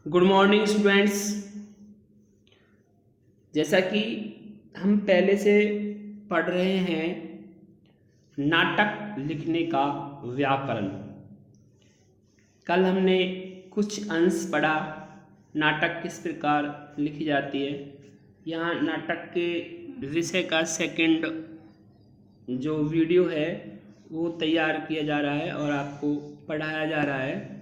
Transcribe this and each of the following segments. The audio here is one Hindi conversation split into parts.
Good morning students. जैसा कि हम पहले से पढ़ रहे हैं नाटक लिखने का व्याकरण। कल हमने कुछ अंश पढ़ा, नाटक किस प्रकार लिखी जाती है। यहाँ नाटक के विषय का सेकंड जो वीडियो है वो तैयार किया जा रहा है और आपको पढ़ाया जा रहा है।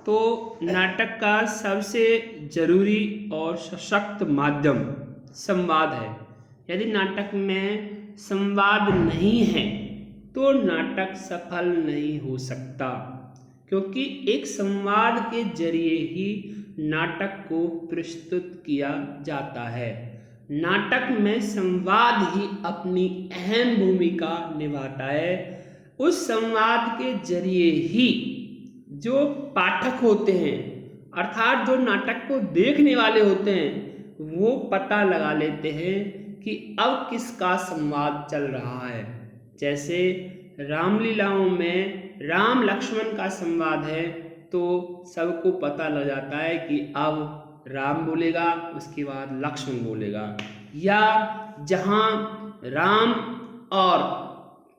तो नाटक का सबसे जरूरी और सशक्त माध्यम संवाद है। यदि नाटक में संवाद नहीं है तो नाटक सफल नहीं हो सकता, क्योंकि एक संवाद के जरिए ही नाटक को प्रस्तुत किया जाता है। नाटक में संवाद ही अपनी अहम भूमिका निभाता है। उस संवाद के जरिए ही जो पाठक होते हैं, अर्थात जो नाटक को देखने वाले होते हैं, वो पता लगा लेते हैं कि अब किसका संवाद चल रहा है। जैसे रामलीलाओं में राम लक्ष्मण का संवाद है तो सबको पता लग जाता है कि अब राम बोलेगा, उसके बाद लक्ष्मण बोलेगा। या जहाँ राम और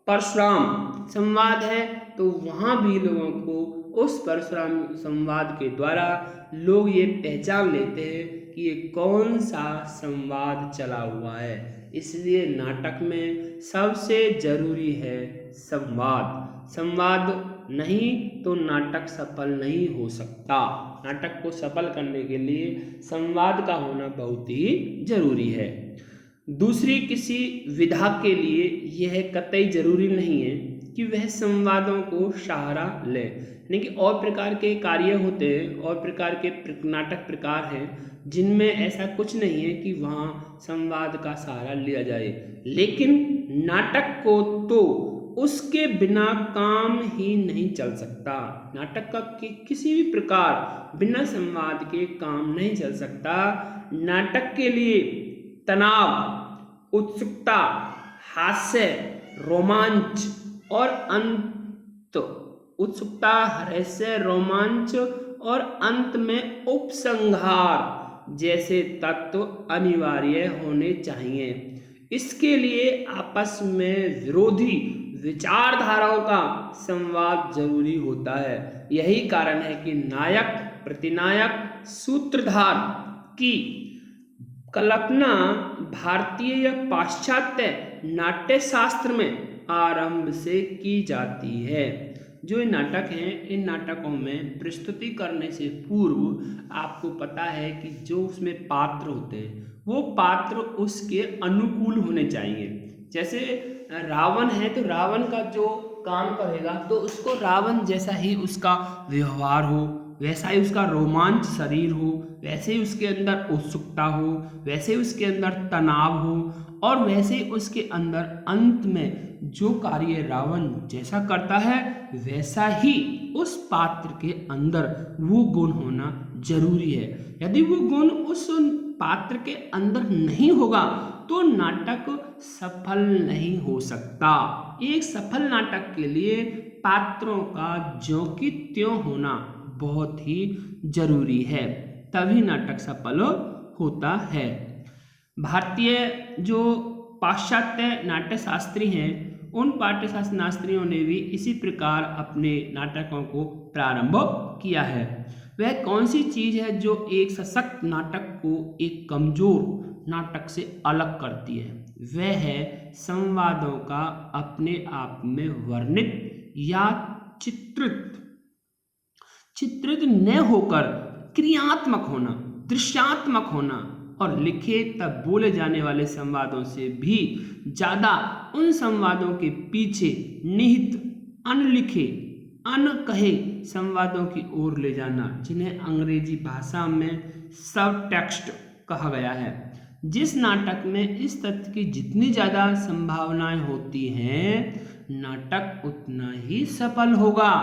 परशुराम संवाद है तो वहाँ भी लोगों को उस परशुराम संवाद के द्वारा लोग ये पहचान लेते हैं कि ये कौन सा संवाद चला हुआ है। इसलिए नाटक में सबसे जरूरी है संवाद। संवाद नहीं तो नाटक सफल नहीं हो सकता। नाटक को सफल करने के लिए संवाद का होना बहुत ही जरूरी है। दूसरी किसी विधा के लिए यह कतई जरूरी नहीं है कि वह संवादों को सहारा ले, यानी कि और प्रकार के कार्य होते हैं और प्रकार के नाटक प्रकार हैं जिनमें ऐसा कुछ नहीं है कि वहाँ संवाद का सहारा लिया जाए। लेकिन नाटक को तो उसके बिना काम ही नहीं चल सकता। नाटक का किसी भी प्रकार बिना संवाद के काम नहीं चल सकता। नाटक के लिए तनाव, उत्सुकता, हास्य, रोमांच और अंत, उत्सुकता, रहस्य, रोमांच और अंत में उपसंहार जैसे तत्व अनिवार्य होने चाहिए। इसके लिए आपस में विरोधी विचारधाराओं का संवाद जरूरी होता है। यही कारण है कि नायक, प्रतिनायक, सूत्रधार की कल्पना भारतीय या पाश्चात्य नाट्य शास्त्र में आरंभ से की जाती है। जो ये नाटक हैं, इन नाटकों में प्रस्तुति करने से पूर्व आपको पता है कि जो उसमें पात्र होते हैं वो पात्र उसके अनुकूल होने चाहिए। जैसे रावण है तो रावण का जो काम करेगा तो उसको रावण जैसा ही उसका व्यवहार हो, वैसा ही उसका रोमांच शरीर हो, वैसे ही उसके अंदर उत्सुकता हो, वैसे ही उसके अंदर तनाव हो और वैसे ही उसके अंदर अंत में जो कार्य रावण जैसा करता है वैसा ही उस पात्र के अंदर वो गुण होना जरूरी है। यदि वो गुण उस पात्र के अंदर नहीं होगा तो नाटक सफल नहीं हो सकता। एक सफल नाटक के लिए पात्रों का ज्यों की त्यों होना बहुत ही जरूरी है, तभी नाटक सफल होता है। भारतीय जो पाश्चात्य नाट्य शास्त्री हैं, उन पाठ्यशास्त्र शास्त्रियों ने भी इसी प्रकार अपने नाटकों को प्रारंभ किया है। वह कौन सी चीज है जो एक सशक्त नाटक को एक कमजोर नाटक से अलग करती है? वह है संवादों का अपने आप में वर्णित या चित्रित न होकर क्रियात्मक होना, दृश्यात्मक होना और लिखे तब बोले जाने वाले संवादों से भी ज्यादा उन संवादों के पीछे निहित अनलिखे, अनकहे संवादों की ओर ले जाना, जिन्हें अंग्रेजी भाषा में सब टेक्स्ट कहा गया है। जिस नाटक में इस तथ्य की जितनी ज्यादा संभावनाएं होती हैं, नाटक उतना ही सफल होगा।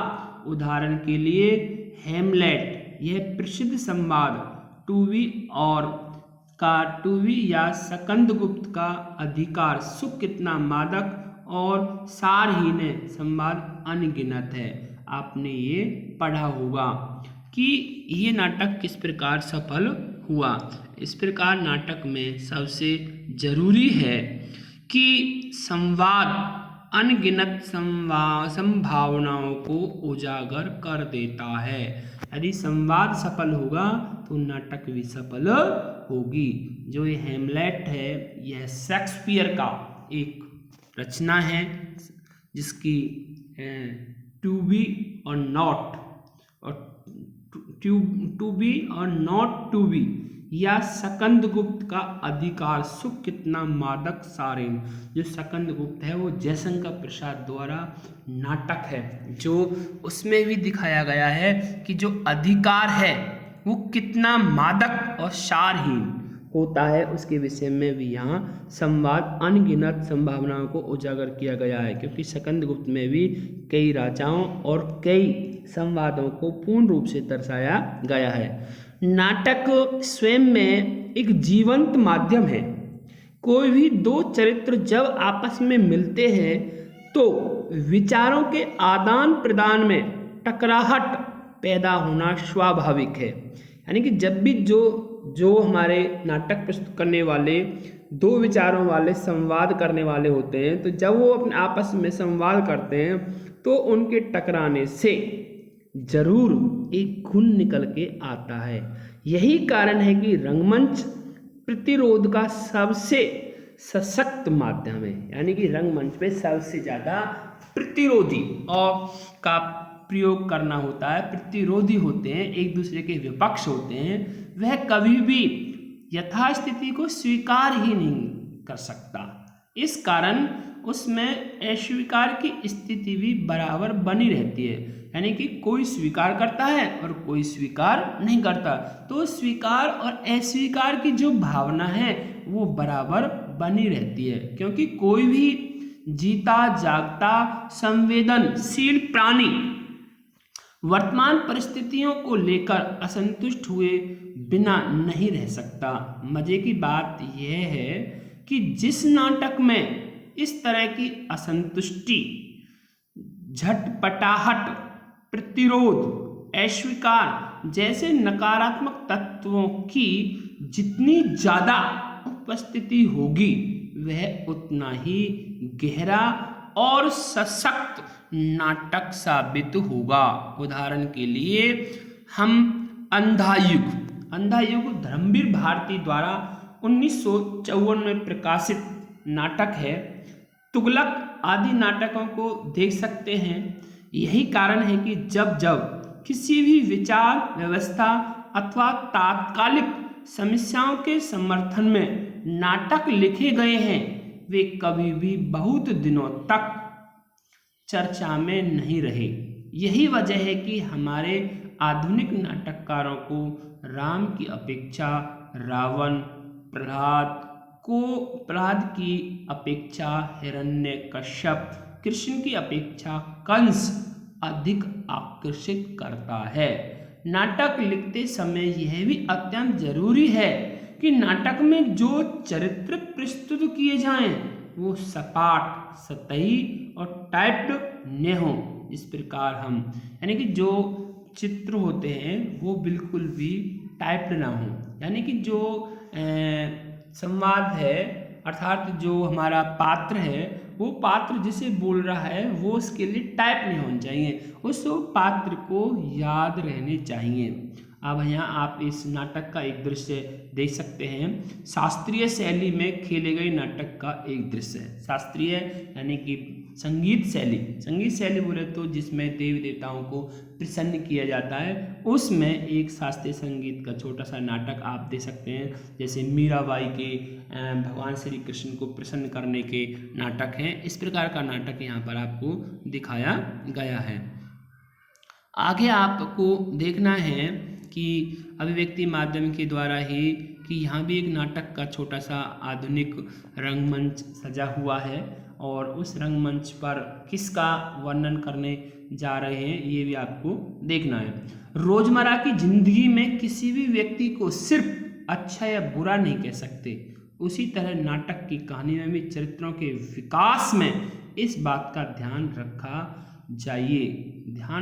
उदाहरण के लिए हेमलेट, यह प्रसिद्ध संवाद टूवी या सकंदगुप्त का अधिकार, सुख कितना मादक और सारहीन संवाद अनगिनत है। आपने ये पढ़ा होगा। कि ये नाटक किस प्रकार सफल हुआ। इस प्रकार नाटक में सबसे जरूरी है कि संवाद अनगिनत संभावनाओं को उजागर कर देता है। यदि संवाद सफल होगा तो नाटक भी सफल होगी। जो ये हेमलेट है यह शेक्सपियर का एक रचना है जिसकी टू बी और नॉट और टू बी और नॉट टू बी या स्कंदगुप्त का अधिकार सुख कितना मादक सारेन। जो स्कंदगुप्त है वो जयशंकर प्रसाद द्वारा नाटक है, जो उसमें भी दिखाया गया है कि जो अधिकार है वो कितना मादक और सारहीन होता है। उसके विषय में भी यहाँ संवाद अनगिनत संभावनाओं को उजागर किया गया है, क्योंकि स्कंदगुप्त में भी कई राजाओं और कई संवादों को पूर्ण रूप से दर्शाया गया है। नाटक स्वयं में एक जीवंत माध्यम है। कोई भी दो चरित्र जब आपस में मिलते हैं तो विचारों के आदान प्रदान में टकराहट पैदा होना स्वाभाविक है। यानी कि जब भी जो हमारे नाटक प्रस्तुत करने वाले दो विचारों वाले संवाद करने वाले होते हैं, तो जब वो अपने आपस में संवाद करते हैं तो उनके टकराने से जरूर एक खून निकल के आता है। यही कारण है कि रंगमंच प्रतिरोध का सबसे सशक्त माध्यम है। यानी कि रंगमंच पे सबसे ज़्यादा प्रतिरोधी और का प्रयोग करना होता है, प्रतिरोधी होते हैं, एक दूसरे के विपक्ष होते हैं। वह कभी भी यथास्थिति को स्वीकार ही नहीं कर सकता। इस कारण उसमें अस्वीकार की स्थिति भी बराबर बनी रहती है। यानी कि कोई स्वीकार करता है और कोई स्वीकार नहीं करता, तो स्वीकार और अस्वीकार की जो भावना है वो बराबर बनी रहती है। क्योंकि कोई भी जीता जागता संवेदनशील प्राणी वर्तमान परिस्थितियों को लेकर असंतुष्ट हुए बिना नहीं रह सकता। मजे की बात यह है कि जिस नाटक में इस तरह की असंतुष्टि, झटपटाहट, प्रतिरोध, अस्वीकार जैसे नकारात्मक तत्वों की जितनी ज्यादा उपस्थिति होगी वह उतना ही गहरा और सशक्त नाटक साबित होगा। उदाहरण के लिए हम अंधा युग धर्मवीर भारती द्वारा 1954 में प्रकाशित नाटक है। तुगलक आदि नाटकों को देख सकते हैं। यही कारण है कि जब किसी भी विचार व्यवस्था अथवा तात्कालिक समस्याओं के समर्थन में नाटक लिखे गए हैं वे कभी भी बहुत दिनों तक चर्चा में नहीं रहे। यही वजह है कि हमारे आधुनिक नाटककारों को राम की अपेक्षा रावण, प्रहलाद की अपेक्षा हिरण्यकश्यप, कृष्ण की अपेक्षा कंस अधिक आकर्षित करता है। नाटक लिखते समय यह भी अत्यंत जरूरी है कि नाटक में जो चरित्र प्रस्तुत किए जाएं वो सपाट, सतही और टाइप्ड न हो। इस प्रकार हम यानी कि जो चित्र होते हैं वो बिल्कुल भी टाइप्ड ना हो। यानी कि जो संवाद है अर्थात जो हमारा पात्र है वो पात्र जिसे बोल रहा है वो उसके लिए टाइप नहीं होने चाहिए, उस पात्र को याद रहने चाहिए। अब यहाँ आप इस नाटक का एक दृश्य देख सकते हैं। शास्त्रीय शैली में खेले गए नाटक का एक दृश्य है। शास्त्रीय यानी कि संगीत शैली बोले तो जिसमें देवी देवताओं को प्रसन्न किया जाता है, उसमें एक शास्त्रीय संगीत का छोटा सा नाटक आप देख सकते हैं। जैसे मीराबाई के भगवान श्री कृष्ण को प्रसन्न करने के नाटक हैं। इस प्रकार का नाटक यहाँ पर आपको दिखाया गया है। आगे आपको देखना है कि अभिव्यक्ति माध्यम के द्वारा ही कि यहाँ भी एक नाटक का छोटा सा आधुनिक रंगमंच सजा हुआ है और उस रंगमंच पर किसका वर्णन करने जा रहे हैं ये भी आपको देखना है। रोजमर्रा की जिंदगी में किसी भी व्यक्ति को सिर्फ अच्छा या बुरा नहीं कह सकते, उसी तरह नाटक की कहानी में भी चरित्रों के विकास में इस बात का ध्यान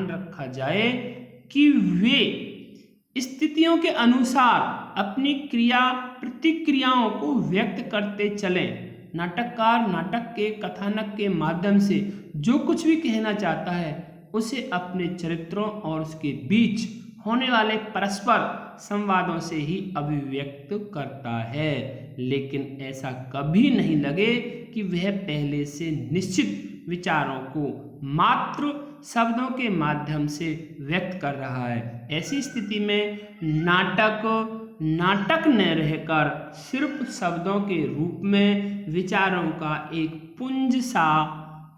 रखा जाए कि वे स्थितियों के अनुसार अपनी क्रिया प्रतिक्रियाओं को व्यक्त करते चलें। नाटककार नाटक के कथानक के माध्यम से जो कुछ भी कहना चाहता है उसे अपने चरित्रों और उसके बीच होने वाले परस्पर संवादों से ही अभिव्यक्त करता है, लेकिन ऐसा कभी नहीं लगे कि वह पहले से निश्चित विचारों को मात्र शब्दों के माध्यम से व्यक्त कर रहा है। ऐसी स्थिति में नाटक न रहकर सिर्फ शब्दों के रूप में विचारों का एक पुंज सा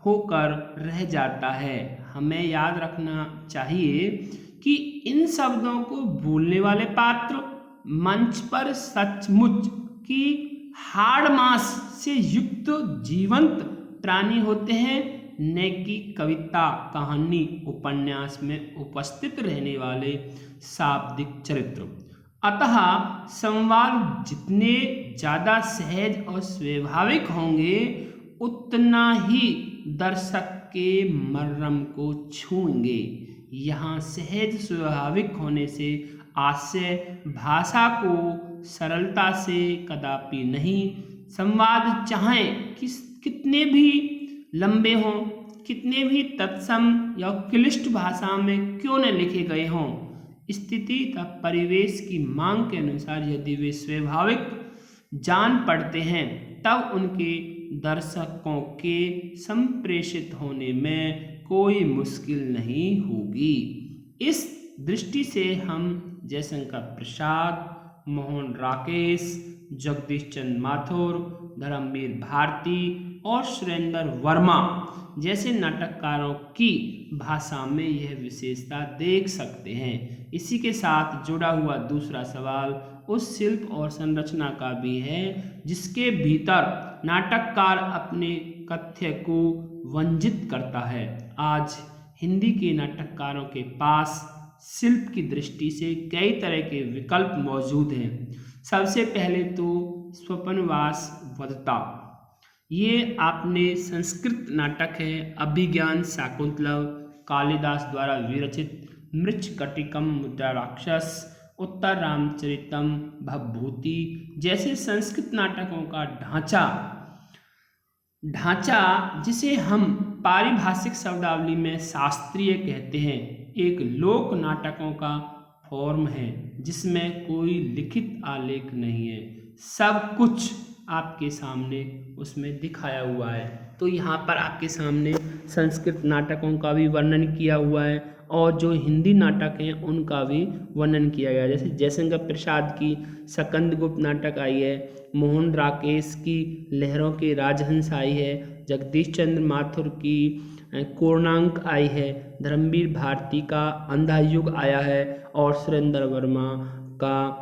होकर रह जाता है। हमें याद रखना चाहिए कि इन शब्दों को बोलने वाले पात्र मंच पर सचमुच की हाड़ मांस से युक्त जीवंत प्राणी होते हैं, न कि कविता, कहानी, उपन्यास में उपस्थित रहने वाले शाब्दिक चरित्र। अतः संवाद जितने ज़्यादा सहज और स्वाभाविक होंगे उतना ही दर्शक के मर्म को छूएंगे। यहाँ सहज स्वाभाविक होने से आशय भाषा को सरलता से कदापि नहीं, संवाद चाहे कितने भी लंबे हों, कितने भी तत्सम या क्लिष्ट भाषा में क्यों न लिखे गए हों, स्थिति तथा परिवेश की मांग के अनुसार यदि वे स्वाभाविक जान पड़ते हैं तब उनके दर्शकों के संप्रेषित होने में कोई मुश्किल नहीं होगी। इस दृष्टि से हम जयशंकर प्रसाद, मोहन राकेश, जगदीश चंद्र माथुर, धर्मवीर भारती और सुरेंद्र वर्मा जैसे नाटककारों की भाषा में यह विशेषता देख सकते हैं। इसी के साथ जुड़ा हुआ दूसरा सवाल उस शिल्प और संरचना का भी है जिसके भीतर नाटककार अपने कथ्य को वंजित करता है। आज हिंदी के नाटककारों के पास शिल्प की दृष्टि से कई तरह के विकल्प मौजूद हैं। सबसे पहले तो स्वपनवास वदता, ये आपने संस्कृत नाटक है। अभिज्ञान शाकुंतलम, कालिदास द्वारा विरचित मृच्छकटिकम मुद्राराक्षस, उत्तर रामचरितम, भवभूति जैसे संस्कृत नाटकों का ढांचा जिसे हम पारिभाषिक शब्दावली में शास्त्रीय कहते हैं, एक लोक नाटकों का फॉर्म है जिसमें कोई लिखित आलेख नहीं है, सब कुछ आपके सामने उसमें दिखाया हुआ है। तो यहाँ पर आपके सामने संस्कृत नाटकों का भी वर्णन किया हुआ है और जो हिंदी नाटक हैं उनका भी वर्णन किया गया है। जैसे जयशंकर प्रसाद की सकंदगुप्त नाटक आई है, मोहन राकेश की लहरों के राजहंस आई है, जगदीश चंद्र माथुर की कोणार्क आई है, धर्मवीर भारती का अंधा युग आया है और सुरेंद्र वर्मा का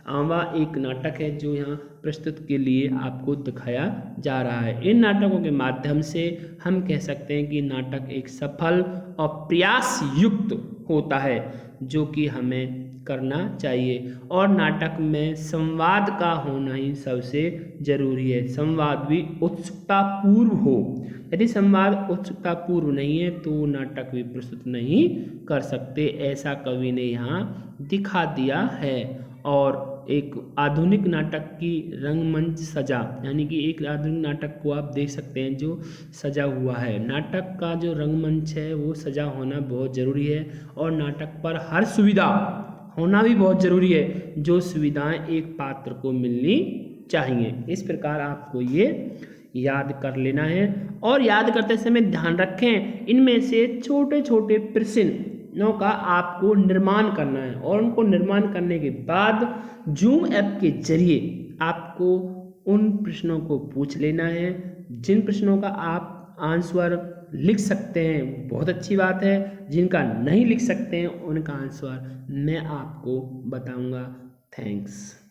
आंवा एक नाटक है जो यहाँ प्रस्तुत के लिए आपको दिखाया जा रहा है। इन नाटकों के माध्यम से हम कह सकते हैं कि नाटक एक सफल और प्रयास युक्त होता है जो कि हमें करना चाहिए और नाटक में संवाद का होना ही सबसे जरूरी है। संवाद भी उत्सुकता पूर्व हो, यदि संवाद उत्सुकता पूर्व नहीं है तो नाटक भी प्रस्तुत नहीं कर सकते, ऐसा कवि ने यहाँ दिखा दिया है। और एक आधुनिक नाटक की रंगमंच सजा, यानी कि एक आधुनिक नाटक को आप देख सकते हैं जो सजा हुआ है। नाटक का जो रंगमंच है वो सजा होना बहुत ज़रूरी है और नाटक पर हर सुविधा होना भी बहुत ज़रूरी है, जो सुविधाएं एक पात्र को मिलनी चाहिए। इस प्रकार आपको ये याद कर लेना है और याद करते समय ध्यान रखें इनमें से छोटे छोटे प्रश्नों का आपको निर्माण करना है और उनको निर्माण करने के बाद जूम ऐप के जरिए आपको उन प्रश्नों को पूछ लेना है। जिन प्रश्नों का आप आंसर लिख सकते हैं बहुत अच्छी बात है, जिनका नहीं लिख सकते हैं उनका आंसर मैं आपको बताऊंगा। थैंक्स।